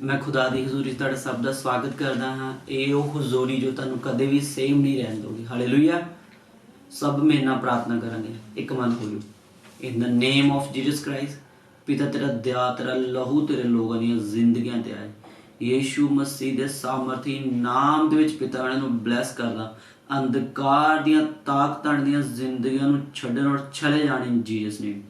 मैं खुदा दी हजूरी तुहाडा सब दा स्वागत करदा हाँ। ये वो हजूरी जो तुहानू कदे भी सेम नहीं रहन दोगी। हालेलुया। सब मेरे नाल प्रार्थना करांगे, एक मन होइयो। In the name of Jesus Christ. पिता तेरा दया तेरा लहू तेरे लोगों दी जिंदगियां ते आए। यीशु मसीह दे सामर्थी नाम दे विच पिता इन्हां नू ब्लैस करदा। अंधकार दियां ताकतां दियां जिंदगियां नू छड्डण और चले जाने इन जीसस नेम।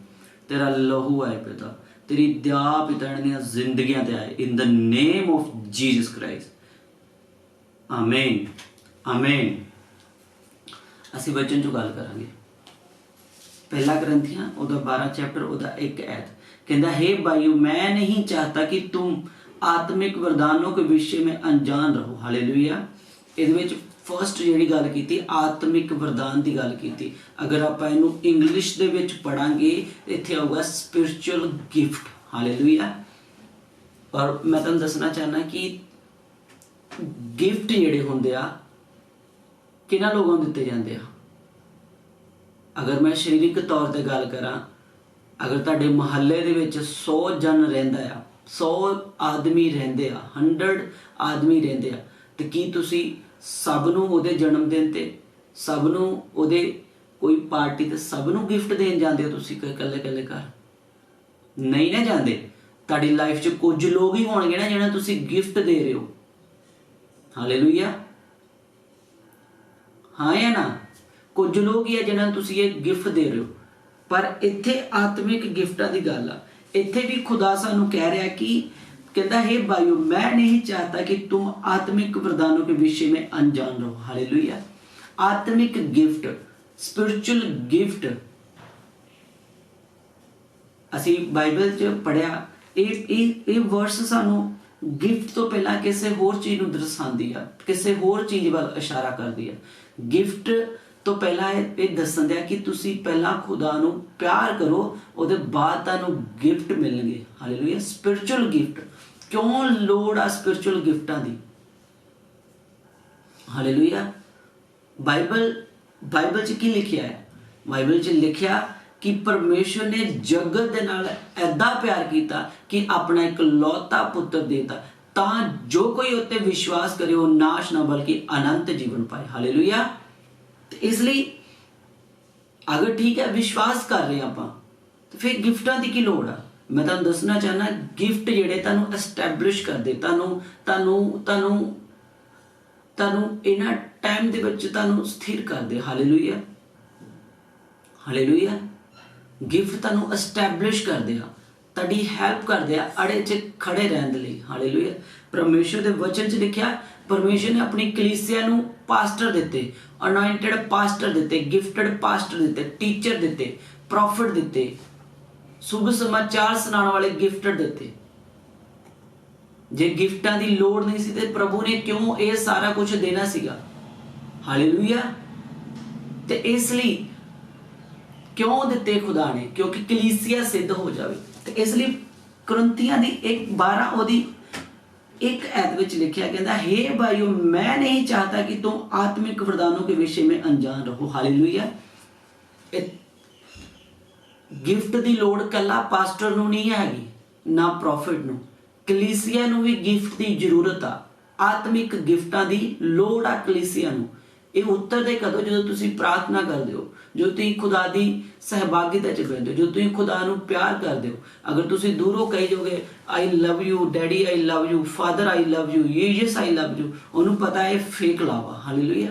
तेरा लहू आए पिता, तेरी दया पिता इन्हां जिंदगियां ते आए इन the name of Jesus Christ. आमीन आमीन। असीं वचन चों गल करांगे। पहला ग्रंथियां ओदा 12 चैप्टर ओदा 1 ऐत कहता, हे भाइयों मैं नहीं चाहता कि तुम आत्मिक वरदानों के विषय में अनजान रहो। हालेलुया। इहदे विच फर्स्ट जिहड़ी गल कीती आत्मिक वरदान की गल कीती। अगर आप इहनूं इंग्लिश दे विच पढ़ांगे इत्थे आऊगा स्पिरिचुअल गिफ्ट। हालेलुया। और मैं तुहानूं दसना चाहना कि गिफ्ट जिहड़े हुंदे आ किन्हां लोगों नूं दित्ते जांदे आ। अगर मैं शरीरिक तौर पर गल करा, अगर तुहाडे मुहल्ले दे विच 100 जन रहिंदा आ, 100 आदमी रहिंदे आ, 100 आदमी रहिंदे आ, ते की तुसी सब नूं ओहदे जन्मदिन ते सब नूं ओहदे कोई पार्टी ते सब नूं गिफ्ट देन जांदे हो? तुसी कल्ले कल्ले घर नहीं ना जांदे। तुहाडी लाइफ च कुछ लोग ही होणगे ना जिन्हां तुसी गिफ्ट दे रहे हो। हालेलुया। हाँ या ना? कुछ लोग ही है जिन्हां तुसी ये गिफ्ट दे रहे हो। पर इत्थे आत्मिक गिफ्टां दी गल आ। इत्थे भी खुदा सानू कह रहा है कि कहता, हे भाइयों मैं नहीं चाहता कि तुम आत्मिक वरदानों के विषय में अनजान रहो। हालेलुया। आत्मिक गिफ्ट, स्पिरिचुअल गिफ्ट असी बाइबल च पढ़िया। ये वर्स सानू गिफ्ट तो पहला किसी होर चीज नूं दर्शांदी आ, किसी होर चीज वाल इशारा करदी आ। गिफ्ट तो पहला ये दसन दिया कि तुसी पहला खुदा नूं प्यार करो, उहदे बाद तुहानूं गिफ्ट मिलणगे। हालेलुया। स्पिरिचुअल गिफ्ट क्यों लोड़ आ स्पिरिचुअल गिफ्टां दी? हालेलुया। बाइबल च की लिखिया है? बाइबल च लिखिया कि परमेश्वर ने जगत दे नाल ऐदा प्यार किया कि अपना एक लौता पुत्र देता तां जो कोई उत्ते विश्वास करे वो नाश ना बल्कि अनंत जीवन पाए। हालेलुया। इसलिए अगर ठीक है विश्वास कर रहे हैं आप तो फिर गिफ्टां दी की लोड़ आ? मैं तुहानूं दसना चाहना गिफ्ट जिहड़े तुहानूं एस्टैबलिश करदे, तुहानूं इन्हां टाइम दे विच तुहानूं स्थिर करदे। हालेलुया। हालेलुया। गिफ्ट तुहानूं एस्टैबलिश करदे आ, तुहाडी हैल्प करदे आ अड़े च खड़े रहण दे लई। हालेलुया। परमेश्वर दे वचन च लिखिया परमेश्वर ने अपनी कलीसिया नूं पास्टर दिते, अनॉइंटेड पास्टर दिते, गिफ्टेड पास्टर दिते, टीचर दिते, प्रॉफिट दिते, शुभ समाचार सुनाने वाले गिफ्टेड दिते। जे गिफ्टां दी लोड़ नहीं सी ते प्रभु ने क्यों ये सारा कुछ देना सीगा? हालेलुया। ते इसलिए क्यों दिते खुदा ने? क्योंकि कलीसिया सिद्ध हो जाए। ते इसलिए कुरिन्थियां दी 1:12 ओदी 1 ऐत विच लिखिया कहता, हे भाइयों मैं नहीं चाहता कि तुम आत्मिक वरदानों के विषय में अनजान रहो। हालेलुया। गिफ्ट दी लोड़ कल्ला पास्टर नूं नहीं हैगी ना प्रॉफिट नूं, कलीसिया नूं भी गिफ्ट दी जरूरत आ। आत्मिक गिफ्टां दी लोड़ आ कलीसिया नूं। ये उत्तर दे कदों जो तुसीं प्रार्थना करदे हो, जो तुसीं खुदा दी सहभागिता च बहिंदे हो, जो तुसीं खुदा नूं प्यार करदे हो। अगर तुसीं दूरों कही जोगे I love you daddy, I love you father, I love you yes I love you, उन्होंने पता है फेक लावा। हालेलुया।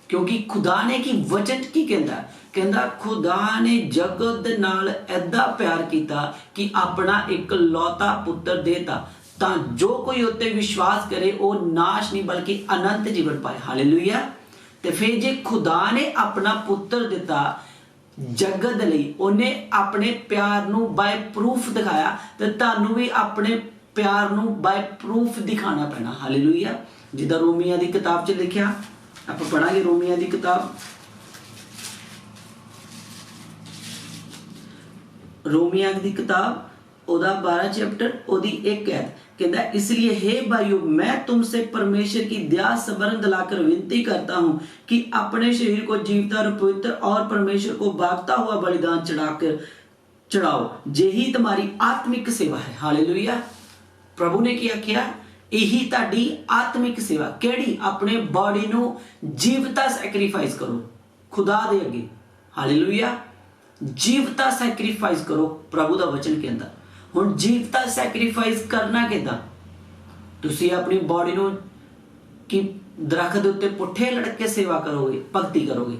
क्योंकि खुदा ने की वचन की कहता खुदा ने जगत दे नाल ऐदा प्यार किया कि अपना एक लौता पुत्र देता तां जो कोई उत्ते विश्वास करे वो नाश नहीं बल्कि अनंत जीवन पाए। हालेलुया। ते फिर जे खुदा ने अपना पुत्र दिता जगत लई, उन्हें अपने प्यार नूं बाय प्रूफ दिखाया ते तुहानूं भी अपने प्यार नूं बाय प्रूफ दिखाना पैना। हालेलुया। जिद्दां रोमिया दी किताब च लिखिया, आप पढ़ांगे रोमिया दी किताब, रोमिया दी किताब ओदा 12 चैप्टर ओदी 1 ऐत कहता, इसलिए हे भाइयों मैं तुमसे परमेश्वर की दया सबरन दिलाकर विनती करता हूं कि अपने शरीर को जीवता और पवित्र और परमेश्वर को भागता हुआ बलिदान चढ़ाओ, यही तुम्हारी आत्मिक सेवा है। हालेलुया। प्रभु ने की आख्या, यही तुहाडी आत्मिक सेवा। किहड़ी? अपने बॉडी नू जीवता सैक्रीफाइस करो खुदा दे अगे। हालेलुया। जीवता सैक्रीफाइस करो, प्रभु का वचन कहता। हुण जीवता सैक्रीफाइस करना किदां? तुसीं अपनी बॉडी नू कि दरख्त दे उत्ते पुट्ठे लटक के सेवा करोगे, भगती करोगे,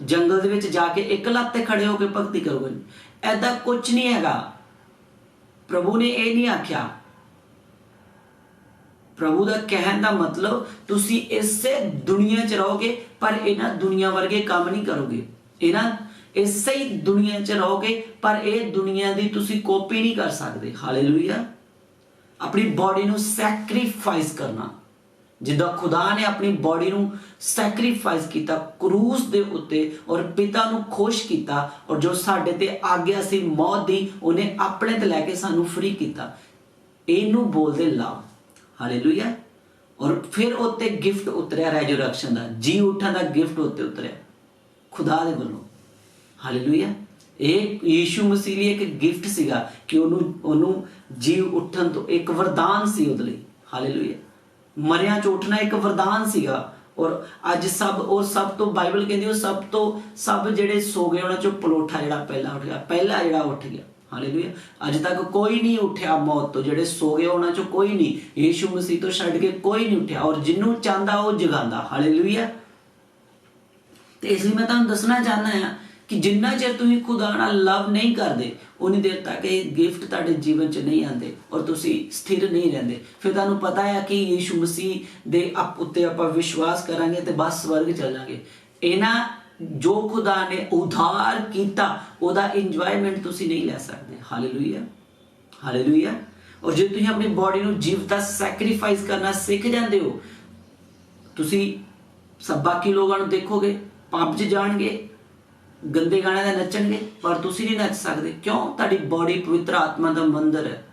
जंगल दे विच जाके एक लत्त ते खड़े होकर भगती करोगे? ऐदा कुछ नहीं हैगा। प्रभु ने यह नहीं आख्या। प्रभु का कहने का मतलब, तुसी इसे दुनिया च रहोगे पर इन्हां दुनिया वर्गे काम नहीं करोगे। इसे ही दुनिया च रहोगे पर यह दुनिया की तुसी कॉपी नहीं कर सकते। हालेलुया। अपनी बॉडी नू सैक्रीफाइस करना, जिद्दां खुदा ने अपनी बॉडी नू सैक्रीफाइस किया क्रूस दे उत्ते और पिता नू खुश किया, और जो साडे ते आग्या सी मौत दी उन्हें अपने ते लैके सानू फ्री किया। इनू बोलदे लव। हालेलुया। और फिर उत्ते गिफ्ट उतरिया रेजरैक्शन का, जी उठण का गिफ्ट उत्ते उतरिया खुदा दे वल्लों। हालेलुया। एक यीशु मसीह लिए एक गिफ्ट सीगा कि उन्होंने जी उठन तो एक वरदान सी उहदे लई। हालेलुया। मरिया चो उठना एक वरदान सीगा। और अज सब तो बाइबल कहती है सब जेडे सो गए उन्होंने चो पलोठा जिहड़ा पहला उठ गया। हालेलुया। अज तक कोई नहीं उठ्या मौत तो, जेडे सो गए उन्होंने चो कोई नहीं, यीशु मसीह तो छड्ड के कोई नहीं उठ्या, और जिन्हों चाहता वो जगांदा। हालेलुया। तो इसलिए मैं तुहानूं दसना चाहना है कि जिन्ना चिर तुसीं खुदा नाल लव नहीं करते उन्नी देर तक ये गिफ्ट तुहाडे जीवन च नहीं आते और तुसीं स्थिर नहीं रहंदे। फिर तुहानूं पता है कि यीशु मसीह दे उत्ते आपां विश्वास करांगे तो बस स्वर्ग चल जांगे। इन्हां जो खुदा ने उधार किया उहदा इंजॉयमेंट तुसीं नहीं लै सकदे। हालेलुया। हालेलुया। और जे तुसीं अपनी बॉडी नूं जीवता सैक्रीफाइस करना सीख जांदे हो, तुसीं सब बाकी लोगों नूं देखोगे पब च जाणगे, गंदे गाने का नचणगे, पर तुसीं नहीं नच सकते। क्यों? तुहाडी बॉडी पवित्र आत्मा का मंदिर है।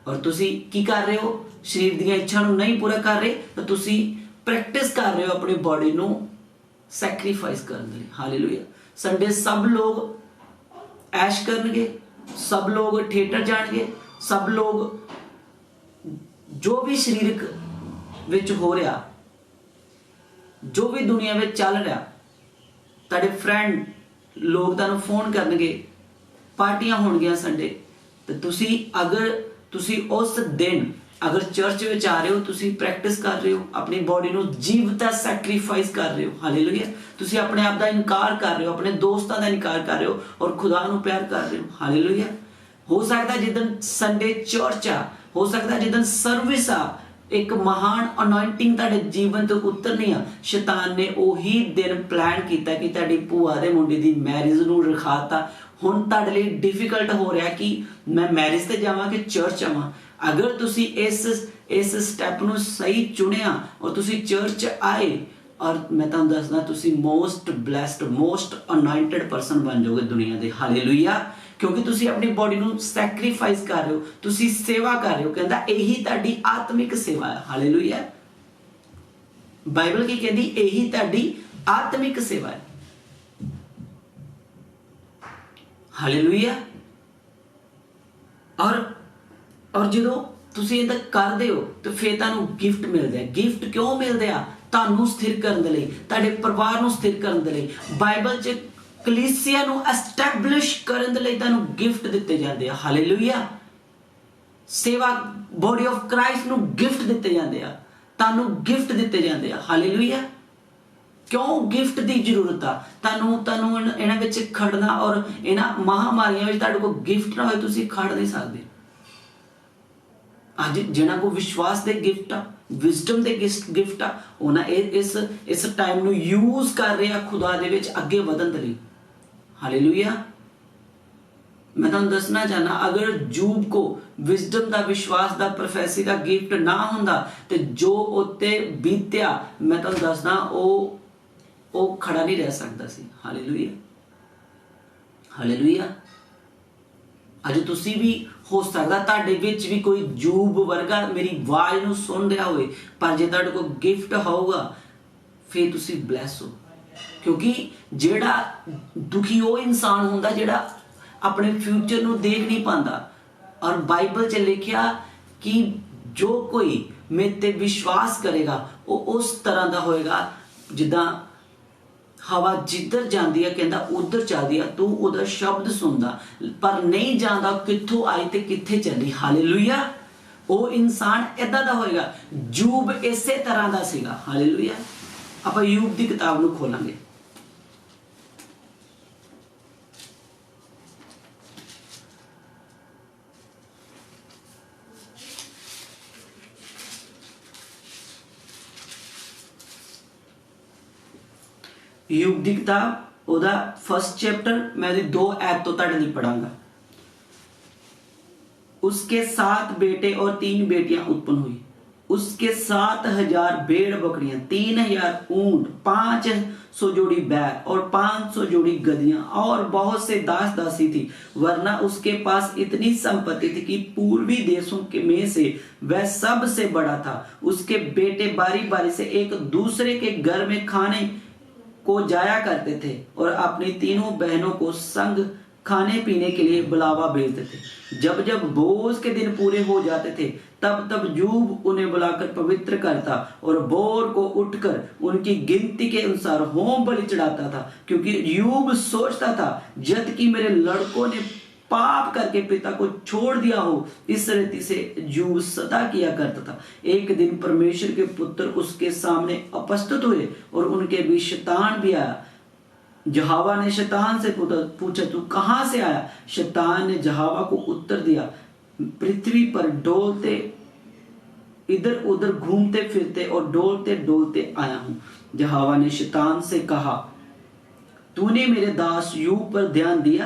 और तुसीं की कर रहे हो? शरीर दी इच्छा नूं नहीं पूरा कर रहे तो तुसीं प्रैक्टिस कर रहे हो अपनी बॉडी नूं सैक्रीफाइस करने लई। हालेलुया। संडे सब लोग ऐश करनगे, सब लोग थिएटर जाणगे, सब लोग जो भी शरीरक विच हो रहा, जो भी दुनिया में चल रहा, तुहाडे फ्रेंड लोग तुहानूं फोन करनगे, पार्टियां होणगियां संडे, तो तुसीं अगर तुसीं उस दिन अगर चर्च में आ रहे हो, तुसीं प्रैक्टिस कर रहे हो, अपनी बॉडी नूं जीवता सैक्रीफाइस कर रहे हो। हालेलुया। तुसीं अपने आप का इनकार कर रहे हो, अपने दोस्तों का इनकार कर रहे हो और खुदा नूं प्यार कर रहे हो। हालेलुया। हो सकता जिदन संडे चर्च आ, हो सकता जिदन सर्विस आ, एक महान अनॉइंटिंग तुहाडे जीवन तो उतरनी आ, शैतान ने उही दिन प्लान किया कि तुहाडी भूआ दे मुंडे दी मैरिज नूं रखाता। हुण तुहाडे लई डिफिकल्ट हो रहा कि मैं मैरिज ते जावां कि चर्च आवां। अगर तुसी इस स्टैप नूं सही चुनिया और तुसी चर्च आए, और मैं तुहानूं दसदा तुसी most blessed most anointed person बन जाओगे दुनिया दे। हालेलुया। क्योंकि तुसी अपनी बॉडी नूं सैक्रीफाइस कर रहे हो, तुसी सेवा कर रहे हो। कहंदा यही तुहाडी आत्मिक सेवा है। हालेलुया। बाइबल की कहती यही तुहाडी आत्मिक सेवा है। हालेलुया। और जो तुसी इह करदे हो तो फिर तुहानूं गिफ्ट मिलदे आ। गिफ्ट क्यों मिलदे आ? तुहानूं स्थिर करन दे लई, तुहाडे परिवार नूं स्थिर करन दे लई, बाइबल च कलीसिया नूं एस्टैबलिश करन दे लई तुहानूं गिफ्ट दित्ते जांदे आ। हालेलुया। सेवा बॉडी ऑफ क्राइस्ट नूं गिफ्ट दित्ते जांदे आ, तुहानूं गिफ्ट दित्ते जांदे आ। हालेलुया। क्यों गिफ्ट की जरूरत आ? तुहानूं इन्हां विच खड़ना और इन्हां महामारियां विच तुहाडे कोल गिफ्ट ना होए तुसीं खड़ नहीं सकदे। अज जिन्हां को विश्वास दे गिफ्ट आ, विजडम दे गिफ्ट आ, उन्हां इस टाइम नूं यूज कर रहे आ खुदा दे विच अगे वधन दे लई। हालेलुया। मैं तुहानूं दसना चाहना, अगर जूब को विजडम का विश्वास का प्रोफेसी का गिफ्ट ना हुंदा ते जो उत्ते बीत्या, मैं तुहानूं दसदा ओ खड़ा नहीं रह सकता सी। हालेलुया। हालेलुया। अज तुसी भी हो सकता तुहाडे विच भी कोई जूब वर्गा मेरी आवाज़ नूं सुन रहा होए, पर जे तुहाडे कोल गिफ्ट होगा फिर तुसी ब्लैस हो। क्योंकि जेड़ा दुखी वो इंसान हुंदा जेड़ा अपने फ्यूचर नूं देख नहीं पांदा। और बाइबल च लिखिया कि जो कोई मेरे ते विश्वास करेगा वो उस तरह का होएगा जिद्दां हवा जिधर जाती है कहता उधर चलती है, तू उधर शब्द सुनता पर नहीं जानता कित्थों आई ते कित्थे चली। हालेलुया। वो इंसान इदा दा होएगा। यूब इसे तरह का सीगा। हालेलुया। आप यूब की किताब नूं खोलांगे। यूब की किताब ओदा फर्स्ट चैप्टर मैं 2 ऐप तो तुहाडे लई पढ़ांगा। उसके 7 बेटे और 3 बेटियां उत्पन्न हुई। उसके 7,000 भेड़ बकरियां, 3,000 ऊंट, 500 जोड़ी बैल और 500 जोड़ी गधियां और बहुत से दास दासी थी। वरना उसके पास इतनी संपत्ति थी कि पूर्वी देशों के में से वह सबसे बड़ा था। उसके बेटे बारी बारी से एक दूसरे के घर में खाने को जाया करते थे और अपनी तीनों बहनों को संग खाने पीने के लिए बुलावा भेजते थे। जब जब बोझ के दिन पूरे हो जाते थे तब तब यूब उन्हें बुलाकर पवित्र करता और भोर को उठकर उनकी गिनती के अनुसार होम बलि चढ़ाता था, क्योंकि यूब सोचता था जद कि मेरे लड़कों ने पाप करके पिता को छोड़ दिया हो। इस रीति से यूब सदा किया करता था। एक दिन परमेश्वर के पुत्र उसके सामने उपस्थित हुए और उनके बीच शैतान भी आया। यहोवा ने शैतान से पूछा, तू कहां से आया? शैतान ने यहोवा को उत्तर दिया, पृथ्वी पर डोलते इधर उधर घूमते फिरते और डोलते डोलते आया हूं। यहोवा ने शैतान से कहा, तूने मेरे दास यूब पर ध्यान दिया,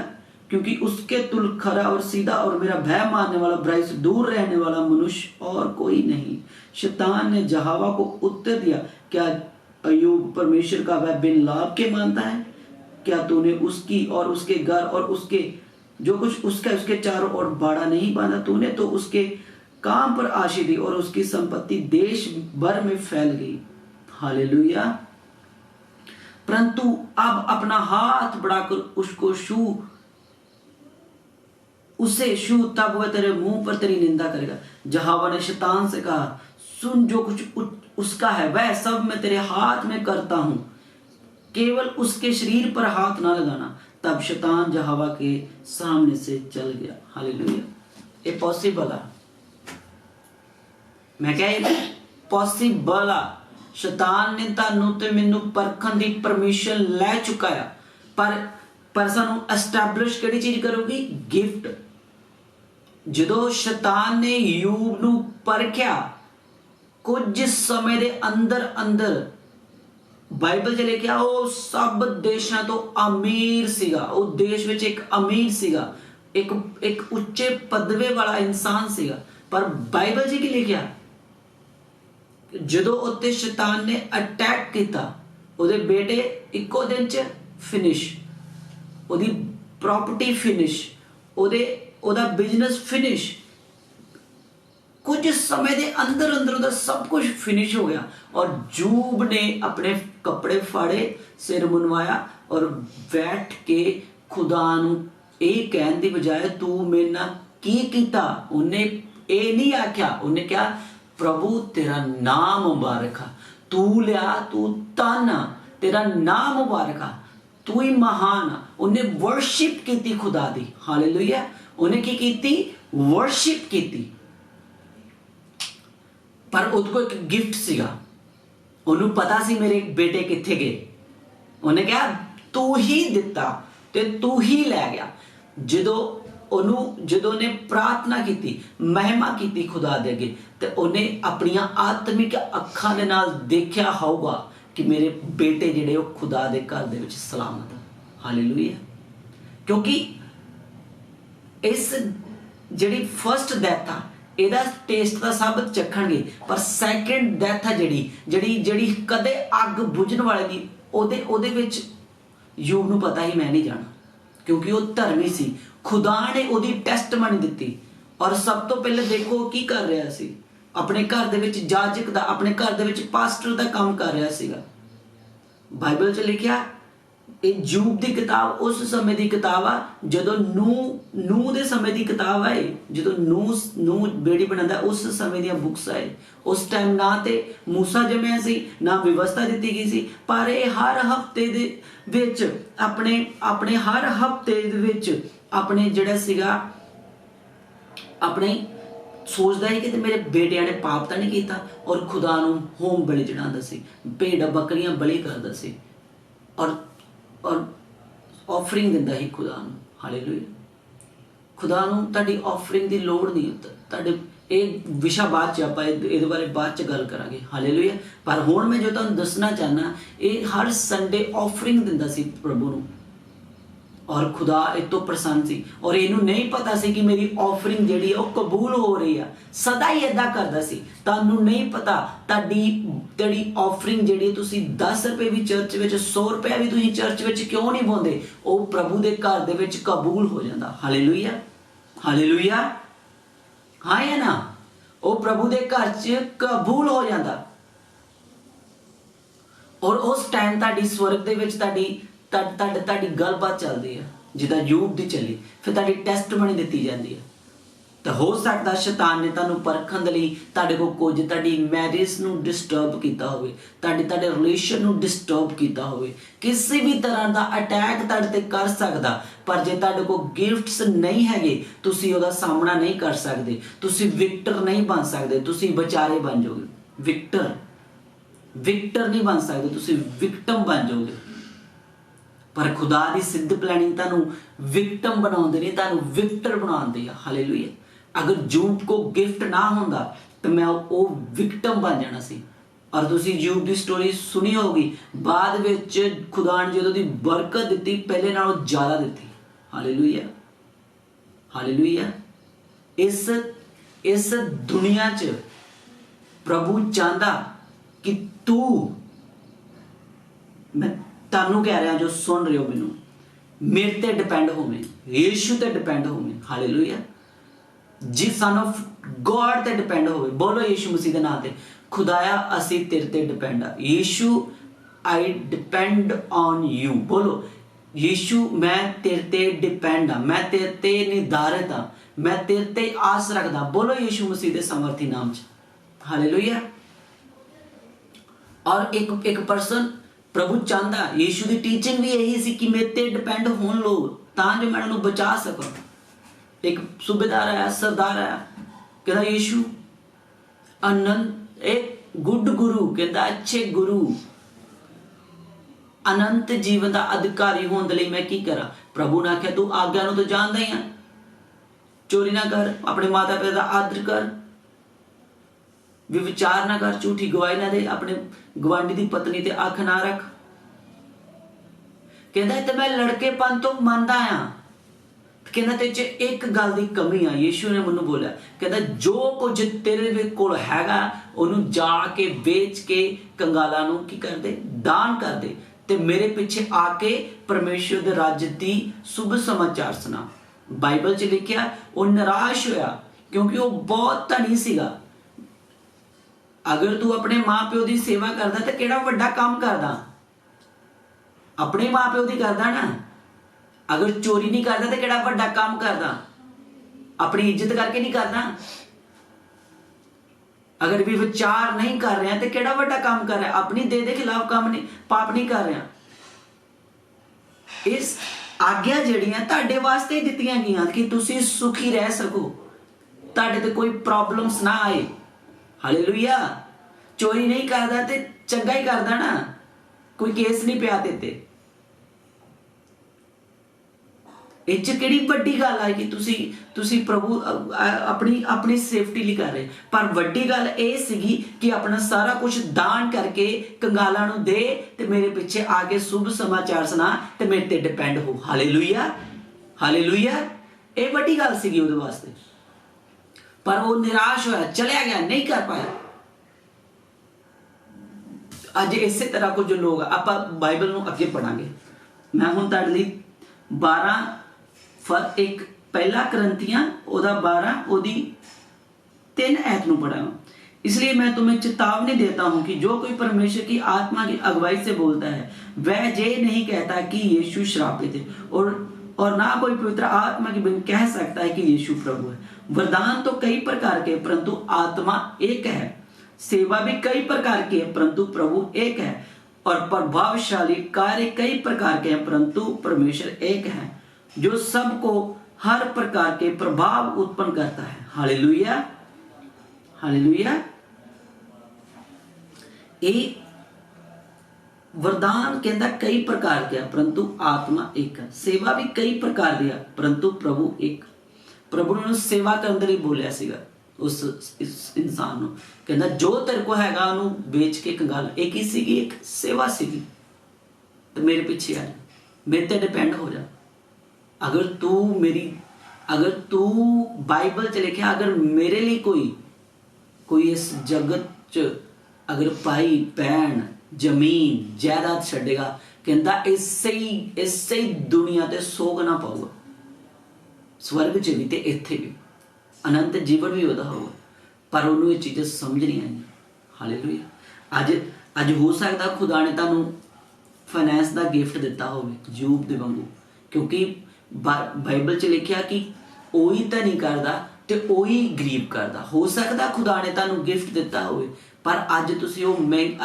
क्योंकि उसके तुल खरा और सीधा और मेरा भय मानने वाला, बुराई से दूर रहने वाला मनुष्य और कोई नहीं। शैतान ने यहोवा को उत्तर दिया, क्या अय्यूब परमेश्वर का वह बिन लाभ के मानता है? क्या तूने उसकी और उसके घर और उसके जो कुछ उसका उसके चारों ओर बाड़ा नहीं बांधा? तूने तो उसके काम पर आशी दी और उसकी संपत्ति देश भर में फैल गई। हालेलुया। परंतु अब अपना हाथ बढ़ाकर उसको उसे छू, तब वह तेरे मुंह पर तेरी निंदा करेगा। यहोवा ने शैतान से कहा, सुन, जो कुछ उसका है वह सब मैं तेरे हाथ में करता हूं, केवल उसके शरीर पर हाथ ना लगाना। तब शैतान यहोवा के सामने से चल गया। हालेलुया। ये पॉसिबल है। मैं कह पॉसिबल है। शैतान ने तानू ते मैनू परखण दी परमिशन ले चुका है, पर सानू एस्टैब्लिश किहड़ी चीज करूगी? गिफ्ट। जदों शैतान ने यूब नू परखिया, कुछ समय दे अंदर अंदर बाइबल च लिखिया वो सब देशों तो अमीर सीगा। वो देश विच एक अमीर सीगा, एक उच्चे पदवे वाला इंसान सीगा। पर बाइबल च की लिखिया, जदों उत्ते शैतान ने अटैक किया, उहदे बेटे इक्को दिन च फिनिश, उहदी प्रॉपर्टी फिनिश, उहदा बिजनेस फिनिश। कुछ समय के अंदर अंदर उहदा सब कुछ फिनिश हो गया और यूब ने अपने कपड़े फाड़े, सिर मुनवाया और बैठ के खुदा नू यह कहने की बजाय तू मेरे नाल की कीता, उन्हें ये नहीं आख्या। उन्हें क्या, प्रभु तेरा नाम मुबारक है, तू लिया, तू धन, तेरा नाम मुबारक है, तू ही महान। उन्हें वर्शिप की खुदा दी। हालेलुया। उन्हें की वर्शिप की। पर उद को एक गिफ्ट सीगा। उन्हें पता सी मेरे बेटे किथे गए। उन्हें क्या, तू ही दिता ते तू ही लै गया। जदों ने प्रार्थना की, महिमा की खुदा दे अगे, ते उन्हें अपनी आत्मिक अखां दे नाल देखिया होगा कि मेरे बेटे जिहड़े वो खुदा दे घर दे विच सलामत है। हालेलुया। क्योंकि इस जिहड़ी फर्स्ट डेथ आ, ਇਹਦਾ ਟੇਸਟ ਤਾਂ ਸਭ ਚੱਖਣਗੇ, ਪਰ ਸੈਕਿੰਡ ਡੈਥ ਆ ਜਿਹੜੀ ਕਦੇ ਅੱਗ ਬੁਝਣ ਵਾਲੇ ਦੀ, ਉਹਦੇ ਵਿੱਚ ਯੂਬ ਨੂੰ ਪਤਾ ਹੀ ਮੈਂ ਨਹੀਂ ਜਾਣਾ, ਕਿਉਂਕਿ ਉਹ ਧਰਮੀ ਸੀ। ਖੁਦਾ ਨੇ ਉਹਦੀ ਟੈਸਟਮਨੀ ਦਿੱਤੀ। ਔਰ ਸਭ ਤੋਂ ਪਹਿਲੇ ਦੇਖੋ ਕੀ ਕਰ ਰਿਹਾ ਸੀ, ਆਪਣੇ ਘਰ ਦੇ ਵਿੱਚ ਜਾਜਕ ਦਾ, ਆਪਣੇ ਘਰ ਦੇ ਵਿੱਚ ਪਾਸਟਰ ਦਾ ਕੰਮ ਕਰ ਰਿਹਾ ਸੀਗਾ। ਬਾਈਬਲ 'ਚ ਲਿਖਿਆ ਇਹ ਜੂਬ ਦੀ ਕਿਤਾਬ ਉਸ ਸਮੇਂ ਦੀ ਕਿਤਾਬ ਆ ਜਦੋਂ ਨੂਹ ਦੇ ਸਮੇਂ ਦੀ ਕਿਤਾਬ ਆ। ਜਦੋਂ ਨੂਹ ਬੇੜੀ ਬਣਾਉਂਦਾ ਉਸ ਸਮੇਂ ਦੀਆਂ ਬੁੱਕਸ ਆਏ। ਉਸ ਟਾਈਮ ਨਾ ਤੇ ਮੂਸਾ ਜੰਮਿਆ ਸੀ, ਨਾ ਵਿਵਸਥਾ ਦਿੱਤੀ ਗਈ ਸੀ, ਪਰ ਇਹ ਹਰ ਹਫਤੇ ਦੇ ਵਿੱਚ ਆਪਣੇ ਹਰ ਹਫਤੇ ਦੇ ਵਿੱਚ ਆਪਣੇ ਜਿਹੜਾ ਸੀਗਾ ਆਪਣੇ ਸੋਚਦਾ ਹੈ ਕਿ ਤੇ ਮੇਰੇ ਬੇਟਿਆਂ ਨੇ ਪਾਪ ਤਾਂ ਨਹੀਂ ਕੀਤਾ, ਔਰ ਖੁਦਾ ਨੂੰ ਹੋਮ ਬਲੀ ਚੜਾਉਂਦਾ ਸੀ, ਭੇਡਾਂ ਬੱਕਰੀਆਂ ਬਲੀ ਕਰਦਾ ਸੀ, ਔਰ ਆਫਰਿੰਗ ਦਿੰਦਾ ਸੀ ਖੁਦਾ ਨੂੰ। ਹਾਲੇਲੂਇਆ। ਖੁਦਾ ਨੂੰ ਤੁਹਾਡੀ ਆਫਰਿੰਗ ਦੀ ਲੋੜ ਨਹੀਂ। ਤੁਹਾਡੇ ਇਹ ਵਿਸ਼ਾ ਬਾਅਦ 'ਚ ਆਪਾਂ ਇਹਦੇ ਬਾਰੇ ਬਾਅਦ 'ਚ ਗੱਲ ਕਰਾਂਗੇ। ਹਾਲੇਲੂਇਆ। ਪਰ ਹੁਣ ਮੈਂ ਜੋ ਤੁਹਾਨੂੰ ਦੱਸਣਾ ਚਾਹੁੰਦਾ, ਇਹ ਹਰ ਸੰਡੇ ਆਫਰਿੰਗ ਦਿੰਦਾ ਸੀ ਪ੍ਰਭੂ ਨੂੰ, ਔਰ ਖੁਦਾ ਇਹ ਤੋਂ ਪ੍ਰਸੰਨ ਸੀ। ਔਰ ਇਹਨੂੰ ਨਹੀਂ ਪਤਾ ਸੀ ਕਿ ਮੇਰੀ ਆਫਰਿੰਗ ਜਿਹੜੀ ਉਹ ਕਬੂਲ ਹੋ ਰਹੀ ਆ। ਸਦਾ ਹੀ ਏਦਾਂ ਕਰਦਾ ਸੀ। ਤੁਹਾਨੂੰ ਨਹੀਂ ਪਤਾ ਤੁਹਾਡੀ ਆਫਰਿੰਗ ਜਿਹੜੀ ਤੁਸੀਂ 10 ਰੁਪਏ ਵੀ ਚਰਚ ਵਿੱਚ, 100 ਰੁਪਏ ਵੀ ਤੁਸੀਂ ਚਰਚ ਵਿੱਚ ਕਿਉਂ ਨਹੀਂ ਪਾਉਂਦੇ, ਉਹ ਪ੍ਰਭੂ ਦੇ ਘਰ ਦੇ ਵਿੱਚ ਕਬੂਲ ਹੋ ਜਾਂਦਾ। ਹਾਲੇਲੂਇਆ। ਹਾਲੇਲੂਇਆ। ਹਾਂ ਜਾਂ ਨਾ? ਉਹ ਪ੍ਰਭੂ ਦੇ ਘਰ 'ਚ ਕਬੂਲ ਹੋ ਜਾਂਦਾ। ਔਰ ਉਸ ਟਾਈਮ ਤੁਹਾਡੀ ਸਵਰਗ ਦੇ ਵਿੱਚ ਤੁਹਾਡੀ ਗੱਲਬਾਤ ਚੱਲਦੀ ਹੈ, ਜਿੱਦਾਂ ਯੂਬ ਦੀ ਚੱਲੀ। ਫਿਰ ਤੁਹਾਡੀ ਟੈਸਟਮਨੀ ਦਿੱਤੀ ਜਾਂਦੀ ਹੈ। ਤਾਂ ਹੋ ਸਕਦਾ ਸ਼ੈਤਾਨ ਨੇ ਤੁਹਾਨੂੰ ਪਰਖਣ ਦੇ ਲਈ ਤੁਹਾਡੇ ਕੋਲ ਕੁਝ, ਤੁਹਾਡੀ ਮੈਰਿਜ ਨੂੰ ਡਿਸਟਰਬ ਕੀਤਾ ਹੋਵੇ, ਤੁਹਾਡੇ ਰਿਲੇਸ਼ਨ ਨੂੰ ਡਿਸਟਰਬ ਕੀਤਾ ਹੋਵੇ। ਕਿਸੇ ਵੀ ਤਰ੍ਹਾਂ ਦਾ ਅਟੈਕ ਤੁਹਾਡੇ ਤੇ ਕਰ ਸਕਦਾ। ਪਰ ਜੇ ਤੁਹਾਡੇ ਕੋਲ ਗਿਫਟਸ ਨਹੀਂ ਹੈਗੇ, ਤੁਸੀਂ ਉਹਦਾ ਸਾਹਮਣਾ ਨਹੀਂ ਕਰ ਸਕਦੇ, ਤੁਸੀਂ ਵਿਕਟਰ ਨਹੀਂ ਬਣ ਸਕਦੇ, ਤੁਸੀਂ ਵਿਚਾਰੇ ਬਣ ਜਾਓਗੇ। ਵਿਕਟਰ ਨਹੀਂ ਬਣ ਸਕਦੇ, ਤੁਸੀਂ ਵਿਕਟਮ ਬਣ ਜਾਓਗੇ। ਪਰ ਖੁਦਾ ਦੀ ਸਿੱਧ ਪਲੈਨਿੰਗ ਤੁਹਾਨੂੰ ਵਿਕਟਮ ਬਣਾਉਂਦੇ ਨਹੀਂ, ਤੁਹਾਨੂੰ ਵਿਕਟਰ ਬਣਾਉਂਦੇ ਆ। ਹਾਲੇਲੂਇਆ। ਅਗਰ ਯੂਬ ਕੋ ਗਿਫਟ ਨਾ ਹੁੰਦਾ ਤਾਂ ਮੈਂ ਉਹ ਵਿਕਟਮ ਬਣ ਜਾਣਾ ਸੀ। ਔਰ ਤੁਸੀਂ ਯੂਬ ਦੀ ਸਟੋਰੀ ਸੁਣੀ ਹੋਗੀ, ਬਾਅਦ ਵਿੱਚ ਖੁਦਾ ਨੇ ਜਦੋਂ ਦੀ ਬਰਕਤ ਦਿੱਤੀ, ਪਹਿਲੇ ਨਾਲੋਂ ਜ਼ਿਆਦਾ ਦਿੱਤੀ। ਹਾਲੇਲੂਇਆ। ਹਾਲੇਲੂਇਆ। ਇਸ ਦੁਨੀਆ 'ਚ ਪ੍ਰਭੂ ਚਾਹੁੰਦਾ ਕਿ ਤੂੰ, ਮੈਂ ਤੁਹਾਨੂੰ ਕਹਿ ਰਿਹਾ ਜੋ ਸੁਣ ਰਹੇ ਹੋ ਮੈਨੂੰ, ਮੇਰੇ ਤੇ ਡਿਪੈਂਡ ਹੋਵੇਂ, ਯੀਸ਼ੂ ਤੇ ਡਿਪੈਂਡ ਹੋਵੇਂ। ਹਾਲੇਲੂਇਆ। ਜੀ ਸਨ ਆਫ ਗੋਡ ਤੇ ਡਿਪੈਂਡ ਹੋਵੇ। ਬੋਲੋ ਯੀਸ਼ੂ ਮਸੀਹ ਦੇ ਨਾਂ ਤੇ। ਖੁਦਾਇਆ ਅਸੀਂ ਤੇਰੇ ਤੇ ਡਿਪੈਂਡ ਆ। ਯੀਸ਼ੂ ਆਈ ਡਿਪੈਂਡ ਔਨ ਯੂ। ਬੋਲੋ ਯੀਸ਼ੂ ਮੈਂ ਤੇਰੇ ਤੇ ਡਿਪੈਂਡ ਆ, ਮੈਂ ਤੇਰੇ ਤੇ ਨਿਰਧਾਰਿਤ ਆ, ਮੈਂ ਤੇਰੇ ਤੇ ਆਸ ਰੱਖਦਾ। ਬੋਲੋ ਯੀਸ਼ੂ ਮਸੀਹ ਦੇ ਸਮਰਥੀ ਨਾਮ 'ਚ। ਹਾਲੇਲੂਇਆ। ਔਰ ਇੱਕ ਪਰਸਨ ਪ੍ਰਭੂ ਚਾਹੁੰਦਾ, ਯੀਸ਼ੂ ਦੀ ਟੀਚਿੰਗ ਵੀ ਇਹੀ ਸੀ ਕਿ ਮੇਰੇ ਤੇ ਡਿਪੈਂਡ ਹੋਣ ਲੋਕ, ਤਾਂ ਜੋ ਮੈਂ ਉਹਨੂੰ ਬਚਾ ਸਕਾਂ। ਇੱਕ ਸੂਬੇਦਾਰ ਆਇਆ, ਸਰਦਾਰ ਆਇਆ, ਕਹਿੰਦਾ ਯੀਸ਼ੂ ਇੱਕ ਗੁੱਡ ਗੁਰੂ, ਕਹਿੰਦਾ ਅੱਛੇ ਗੁਰੂ, ਅਨੰਤ ਜੀਵਨ ਦਾ ਅਧਿਕਾਰੀ ਹੋਣ ਦੇ ਲਈ ਮੈਂ ਕੀ ਕਰਾਂ? ਪ੍ਰਭੂ ਨੇ ਆਖਿਆ ਤੂੰ ਆਗਿਆ ਨੂੰ ਤਾਂ ਜਾਣਦਾ ਹੀ ਆ, ਚੋਰੀ ਨਾ ਕਰ, ਆਪਣੇ ਮਾਤਾ ਪਿਤਾ ਦਾ ਆਦਰ ਕਰ, ਵਿਚਾਰ ਨਾ ਕਰ, ਝੂਠੀ ਗਵਾਹੀ ਨਾ ਦੇ, ਆਪਣੇ ਗਵਾਂਢੀ ਦੀ ਪਤਨੀ ਤੇ ਅੱਖ ਨਾ ਰੱਖ। ਕਹਿੰਦਾ ਤੇ ਮੈਂ ਲੜਕੇਪਨ ਤੋਂ ਮੰਨਦਾ ਆ। ਕਹਿੰਦਾ ਤੇ ਚ ਇੱਕ ਗੱਲ ਦੀ ਕਮੀ ਆ। ਯੀਸ਼ੂ ਨੇ ਮੈਨੂੰ ਬੋਲਿਆ, ਕਹਿੰਦਾ ਜੋ ਕੁਝ ਤੇਰੇ ਕੋਲ ਹੈਗਾ ਉਹਨੂੰ ਜਾ ਕੇ ਵੇਚ ਕੇ ਕੰਗਾਲਾਂ ਨੂੰ ਕੀ ਕਰਦੇ? ਦਾਨ ਕਰਦੇ, ਤੇ ਮੇਰੇ ਪਿੱਛੇ ਆ ਕੇ ਪਰਮੇਸ਼ਰ ਦੇ ਰਾਜ ਦੀ ਸ਼ੁਭ ਸਮਾਚਾਰ ਸੁਣਾ। ਬਾਈਬਲ 'ਚ ਲਿਖਿਆ ਉਹ ਨਿਰਾਸ਼ ਹੋਇਆ ਕਿਉਂਕਿ ਉਹ ਬਹੁਤ ਧਨੀ ਸੀਗਾ। ਅਗਰ ਤੂੰ ਆਪਣੇ ਮਾਂ ਪਿਓ ਦੀ ਸੇਵਾ ਕਰਦਾ ਤੇ ਕਿਹੜਾ ਵੱਡਾ ਕੰਮ ਕਰਦਾ? ਆਪਣੇ ਮਾਂ ਪਿਓ ਦੀ ਕਰਦਾ ਨਾ। ਅਗਰ ਚੋਰੀ ਨਹੀਂ ਕਰਦਾ ਤੇ ਕਿਹੜਾ ਵੱਡਾ ਕੰਮ ਕਰਦਾ? ਆਪਣੀ ਇੱਜ਼ਤ ਕਰਕੇ ਨਹੀਂ ਕਰਦਾ। ਅਗਰ ਵੀ ਵਿਚਾਰ ਨਹੀਂ ਕਰ ਰਿਹਾ ਤੇ ਕਿਹੜਾ ਵੱਡਾ ਕੰਮ ਕਰ ਰਿਹਾ? ਆਪਣੀ ਦੇਹ ਦੇ ਖਿਲਾਫ ਕੰਮ ਨਹੀਂ, ਪਾਪ ਨਹੀਂ ਕਰ ਰਿਹਾ। ਇਸ ਆਗਿਆ ਜਿਹੜੀਆਂ ਤੁਹਾਡੇ ਵਾਸਤੇ ਦਿੱਤੀਆਂ ਗਈਆਂ ਕਿ ਤੁਸੀਂ ਸੁਖੀ ਰਹਿ ਸਕੋ, ਤੁਹਾਡੇ ਤੇ ਕੋਈ ਪ੍ਰੋਬਲਮਸ ਨਾ ਆਏ। ਹਾਲੇਲੂਇਆ। ਚੋਰੀ ਨਹੀਂ ਕਰਦਾ ਤੇ ਚੰਗਾ ਹੀ ਕਰਦਾ ਨਾ, ਕੋਈ ਕੇਸ ਨਹੀਂ ਪਿਆ ਤੇ ਇਹ 'ਚ ਕਿਹੜੀ ਵੱਡੀ ਗੱਲ ਹੈ ਕਿ ਤੁਸੀਂ ਪ੍ਰਭੂ ਆਪਣੀ ਸੇਫਟੀ ਲਈ ਕਰ ਰਹੇ। ਪਰ ਵੱਡੀ ਗੱਲ ਇਹ ਸੀਗੀ ਕਿ ਆਪਣਾ ਸਾਰਾ ਕੁਝ ਦਾਨ ਕਰਕੇ ਕੰਗਾਲਾਂ ਨੂੰ ਦੇ ਤੇ ਮੇਰੇ ਪਿੱਛੇ ਆ ਕੇ ਸ਼ੁਭ ਸਮਾਚਾਰ ਸੁਣਾ ਤੇ ਮੇਰੇ ਤੇ ਡਿਪੈਂਡ ਹੋ। ਹਾਲੇਲੂਇਆ। ਹਾਲੇਲੂਇਆ। ਇਹ ਵੱਡੀ ਗੱਲ ਸੀਗੀ ਉਹਦੇ ਵਾਸਤੇ। ਪਰ ਉਹ ਨਿਰਾਸ਼ ਹੋਇਆ, ਚਲਿਆ ਗਿਆ, ਨਹੀਂ ਕਰ ਪਾਇਆ। ਅੱਜ ਇਸੇ ਤਰ੍ਹਾਂ ਕੁਝ ਲੋਕ, ਆਪਾਂ ਬਾਈਬਲ ਨੂੰ ਅੱਗੇ ਪੜਾਂਗੇ। ਮੈਂ ਹੁਣ ਤੁਹਾਡੇ ਲਈ 1 ਪਹਿਲਾ ਕਰੰਥੀਆਂ ਉਹਦਾ 12 ਉਹਦੀ 3 ਐਤ ਨੂੰ ਪੜਾਂਗਾ। इसलिए मैं तुम्हें चेतावनी देता हूं कि जो कोई परमेश्वर की आत्मा की अगुवाई से बोलता है वह ये नहीं कहता कि यीशु श्रापित है, और ना कोई पवित्र आत्मा की बिन कह सकता है कि यीशु प्रभु है। वरदान तो कई प्रकार के परंतु आत्मा एक है, सेवा भी कई प्रकार की है परंतु प्रभु एक है, और प्रभावशाली कार्य कई प्रकार के हैं परंतु परमेश्वर एक है, जो सबको हर प्रकार के प्रभाव उत्पन्न करता है। Hallelujah, hallelujah. ये वरदान कहता कई प्रकार के परंतु आत्मा एक है, सेवा भी कई प्रकार दी परंतु प्रभु एक। प्रभु ने सेवा करने लिए बोलिया सीगा उस इंसान ਨੂੰ, ਕਹਿੰਦਾ ਜੋ ਤੇਰੇ ਕੋ ਹੈਗਾ ਉਹਨੂੰ ਵੇਚ ਕੇ ਕੰਗਾਲ। ਇਹ ਕੀ ਸੀਗੀ? ਇੱਕ ਸੇਵਾ ਸੀਗੀ। ਤੇ ਮੇਰੇ ਪਿੱਛੇ ਆ ਜਾ, ਮੇਰੇ ਤੇ डिपेंड हो जा। अगर तू बाइबल च लिखा, अगर मेरे लिए कोई इस जगत च अगर भाई भैन जमीन जायदाद छड्डेगा, कहता इससे ही दुनिया ते 100 गुना पाऊगा, स्वर्ग च भी ते इत्थे भी, अनंत जीवन भी ਉਹਦਾ ਹੋਊਗਾ। पर ਉਹਨੂੰ ਇਹ ਚੀਜ਼ਾਂ ਸਮਝ ਨਹੀਂ ਆਈਆਂ। ਹਾਲੇਲੂਇਆ। ਅੱਜ ਹੋ ਸਕਦਾ ਖੁਦਾ ਨੇ ਤੁਹਾਨੂੰ ਫਾਈਨੈਂਸ ਦਾ ਗਿਫਟ ਦਿੱਤਾ ਹੋਵੇ ਯੂਬ ਦੇ ਵਾਂਗੂ, ਕਿਉਂਕਿ ਬਾਈਬਲ 'ਚ ਲਿਖਿਆ ਕਿ ਉਹੀ ਤਾਂ ਨਹੀਂ ਕਰਦਾ ਤੇ ਉਹੀ ਗਰੀਬ ਕਰਦਾ। ਹੋ ਸਕਦਾ ਖੁਦਾ ਨੇ ਤੁਹਾਨੂੰ ਗਿਫਟ ਦਿੱਤਾ ਹੋਵੇ, पर अज तुसी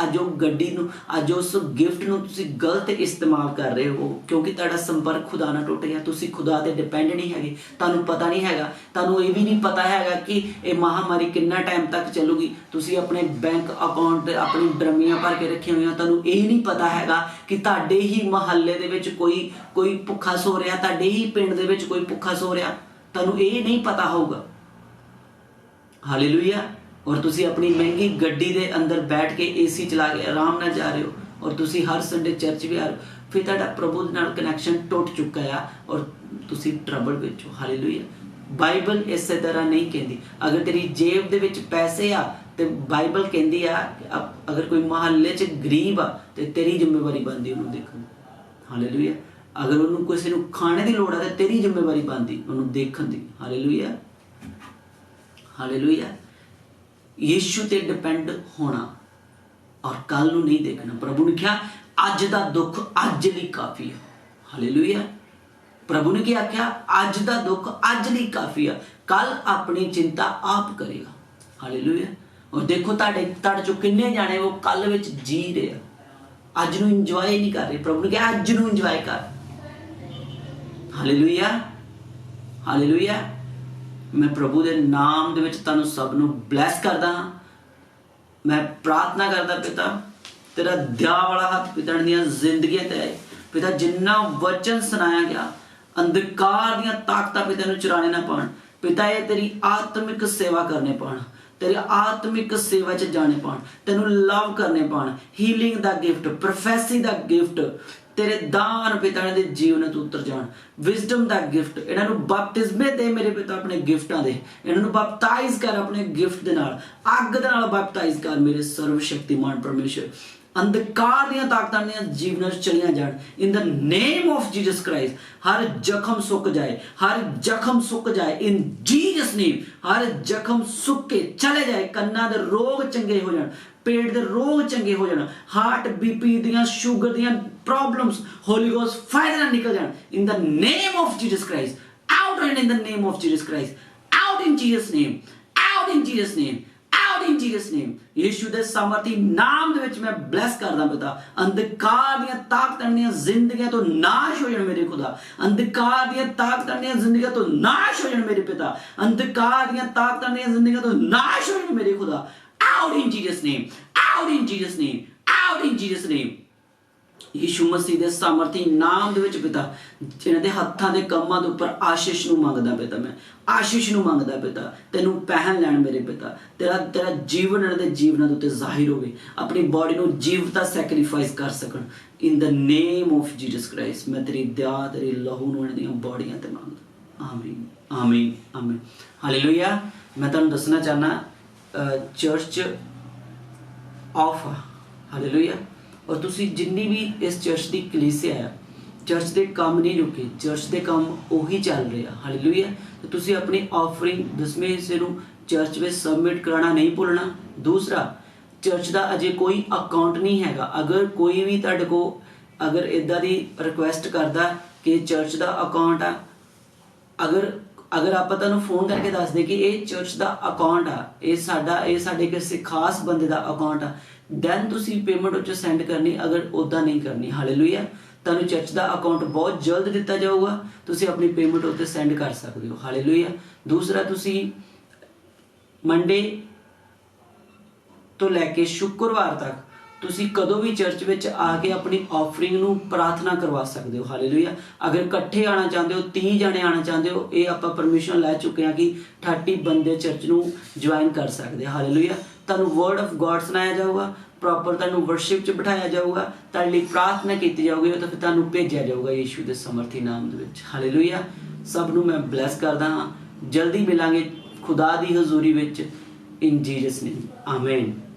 अज गड्डी अज उस गिफ्ट नूं तुसी गलत इस्तेमाल कर रहे हो, क्योंकि तुहाडा संपर्क खुदा नाल टुट गया। तुसी खुदा ते डिपेंड नहीं हैगे, तुहानूं पता नहीं हैगा, तुहानूं ये भी नहीं पता हैगा कि ये महामारी कितना टाइम तक चलूगी। तुसी अपने बैंक अकाउंट अपनी ड्रमियां भर के रखी हुई, तुहानूं ये नहीं पता हैगा कि तुहाडे ही महल्ले दे विच कोई भुखा सो रहा, तुहाडे ही पिंड दे विच कोई भुखा सो रहा, तुहानूं ये नहीं पता होगा। हालेलुया। और तुसी अपनी महंगी गड्डी दे अंदर बैठ के AC चला के आराम नाल जा रहे हो, और तुसी हर संडे चर्च भी आ रहे हो, फिर तुहाडा प्रभु दे नाल कनैक्शन टुट चुका है और तुसी ट्रबल विच हो। हालेलुया। बाइबल इस तरह नहीं कहती। अगर तेरी जेब दे विच पैसे आ ते बाइबल कहती आ अगर कोई महल्ले च गरीब आ ते तेरी जिम्मेवारी बनदी उन्होंने देखण। हालेलुया। अगर उन्होंने किसी नूं खाने की लोड़ आ ते तेरी जिम्मेवारी बनदी उन्होंने देखण दी। Hallelujah, hallelujah. यीशु ते डिपेंड होना और कल नूं नहीं देखना। प्रभु ने कहा अज दा दुख अज लई काफी है। हालेलुया। प्रभु ने क्या आख्या? अज दा दुख अज लई काफी है, कल अपनी चिंता आप करेगा। हालेलुया। और देखो तुहाडे चों किन्ने जाने वो कल विच जी रहे, अज नूं इंजॉय नहीं कर रहे। प्रभु ने कहा अज नूं इंजॉय कर। Hallelujah, hallelujah. मैं प्रभु के नाम दे विच तुहानूं सब नूं ब्लैस करदा हां। मैं प्रार्थना करदा पिता तेरा दया वाला हाथ पिता दीआं जिंदगियां ते आए। पिता जिन्ना वचन सुनाया गया अंधकार दीआं ताकतां पिता नूं चुराने ना पाण। पिता ये तेरी आत्मिक सेवा करने पाण, तेरी आत्मिक सेवा च जाने पाण, तेनूं लव करने पाण, हीलिंग दा गिफ्ट, प्रोफेसी दा गिफ्ट, तेरे दान पिता दे जीवन तू उतर जान, विजडम दा गिफ्ट, इन्हां नूं बपतिस्मे दे मेरे पिता अपने गिफ्टां दे, इन्हां नूं बपटाइज कर अपने गिफ्ट दे नाल, अग दे नाल बपटाइज कर मेरे सर्वशक्तिमान परमेश्वर। अंधकार दीआं ताकतां दीआं जीवनां च चलियां जाण in the name of Jesus Christ. हर जख्म सुक जाए, हर जख्म सुक जाए इन जीसस नेम। हर जख्म सुक के चले जाए, कन्नां दे रोग चंगे हो जाण, पेट दे रोग चंगे हो जाण, हार्ट BP दीआं शुगर दीआं प्रॉब्लम्स होली गोस्ट फायर नाल निकल जाण in the name of Jesus Christ. Out in the name of Jesus Christ, out in Jesus name, out in Jesus name, out in Jesus name. यीशु दे सामर्थी नाम दे विच मैं ब्लेस करदा पिता। अंधकार दीआं ताकतां दीआं जिंदगियां तो नाश हो जाण मेरे खुदा। अंधकार दीआं ताकतां दीआं जिंदगियां तो नाश हो जाण मेरे पिता। अंधकार दीआं ताकतां दीआं जिंदगियां तो नाश हो जाण मेरे खुदा। Out in Jesus' name, out in Jesus' name, out in Jesus' name। यीशु मसीह दे सामर्थी नाम दे विच पिता जिन्हां दे हत्थां दे कम्मां दे उपर आशीष नूं मंगदा पिता, मैं आशीष नूं मंगदा पिता, तैनूं पहन लैण मेरे पिता। तेरा जीवन इन्हां दे जीवनां दे उत्ते जाहिर होवे, अपनी बॉडी नूं जीवता सैक्रीफाइस कर सकण in the name of Jesus Christ. मैं तेरी दया तेरी लहू नूं इन्हां दीआं बॉडीआं ते मंगदा। आमीन, आमीन, आमीन। हालेलुया। मैं तुहानूं दसना चाहना चर्च ऑफ। हालेलुया। और तुसी जिन्नी भी इस चर्च की कलीसिया है, चर्च के काम नहीं रुके, चर्च के काम उही चल रहे हैं। हालेलुया। तो तुसी अपनी ऑफरिंग 10वें हिस्से नूं ਚਰਚ ਵਿੱਚ ਸਬਮਿਟ ਕਰਾਉਣਾ ਨਹੀਂ ਭੁੱਲਣਾ। ਦੂਸਰਾ, ਚਰਚ ਦਾ ਅਜੇ ਕੋਈ ਅਕਾਊਂਟ ਨਹੀਂ ਹੈਗਾ। ਅਗਰ ਕੋਈ ਵੀ ਤੁਹਾਡੇ ਕੋਲ ਅਗਰ ਇਦਾਂ ਦੀ ਰਿਕੁਐਸਟ ਕਰਦਾ ਕਿ ਚਰਚ ਦਾ ਅਕਾਊਂਟ ਆ, ਅਗਰ ਆਪਾਂ ਤੁਹਾਨੂੰ ਫੋਨ ਕਰਕੇ ਦੱਸਦੇ ਕਿ ਇਹ ਚਰਚ ਦਾ ਅਕਾਊਂਟ ਆ, ਇਹ ਸਾਡੇ ਕਿਸੇ ਖਾਸ ਬੰਦੇ ਦਾ ਅਕਾਊਂਟ ਆ, ਦੈਨ ਤੁਸੀਂ ਪੇਮੈਂਟ ਉੱਚ ਸੈਂਡ ਕਰਨੀ। ਅਗਰ ਉੱਦਾਂ ਨਹੀਂ ਕਰਨੀ, ਹਾਲੇਲੂਇਆ, ਤੁਹਾਨੂੰ ਚਰਚ ਦਾ ਅਕਾਊਂਟ ਬਹੁਤ ਜਲਦ ਦਿੱਤਾ ਜਾਊਗਾ, ਤੁਸੀਂ ਆਪਣੀ ਪੇਮੈਂਟ ਉੱਤੇ ਸੈਂਡ ਕਰ ਸਕਦੇ ਹੋ। ਹਾਲੇਲੂਇਆ। ਦੂਸਰਾ, ਤੁਸੀਂ ਮੰਡੇ ਤੋਂ ਲੈ ਕੇ ਸ਼ੁੱਕਰਵਾਰ ਤੱਕ ਤੁਸੀਂ ਕਦੋਂ ਵੀ ਚਰਚ ਵਿੱਚ ਆ ਕੇ ਆਪਣੀ ਆਫਰਿੰਗ ਨੂੰ ਪ੍ਰਾਰਥਨਾ ਕਰਵਾ ਸਕਦੇ ਹੋ। ਹਾਲੇਲੂਇਆ। ਅਗਰ ਇਕੱਠੇ ਆਉਣਾ ਚਾਹੁੰਦੇ ਹੋ, 30 ਜਣੇ ਆਉਣਾ ਚਾਹੁੰਦੇ ਹੋ, ਇਹ ਆਪਾਂ ਪਰਮਿਸ਼ਨ ਲੈ ਚੁੱਕੇ ਹਾਂ ਕਿ 30 ਬੰਦੇ ਚਰਚ ਨੂੰ ਜੁਆਇਨ ਕਰ ਸਕਦੇ। ਹਾਲੇਲੂਇਆ। ਤੁਹਾਨੂੰ ਵਰਡ ਆਫ ਗॉड ਸੁਣਾਇਆ ਜਾਊਗਾ, ਪ੍ਰੋਪਰ ਤੁਹਾਨੂੰ ਵਰਸ਼ਿਪ 'ਚ ਬਿਠਾਇਆ ਜਾਊਗਾ, ਤੁਹਾਡੇ ਲਈ ਪ੍ਰਾਰਥਨਾ ਕੀਤੀ ਜਾਊਗੀ, ਤਾਂ ਫਿਰ ਤੁਹਾਨੂੰ ਭੇਜਿਆ ਜਾਊਗਾ ਯੀਸ਼ੂ ਦੇ ਸਮਰਥੀ ਨਾਮ ਦੇ ਵਿੱਚ। ਹਾਲੇਲੂਇਆ। ਸਭ ਨੂੰ ਮੈਂ ਬਲੈਸ ਕਰਦਾ ਹਾਂ। ਜਲਦੀ ਮਿਲਾਂਗੇ ਖੁਦਾ ਦੀ ਹਜ਼ੂਰੀ ਵਿੱਚ। ਇਨ ਜੀਸਸ ਨੇਮ, ਆਮੇਨ।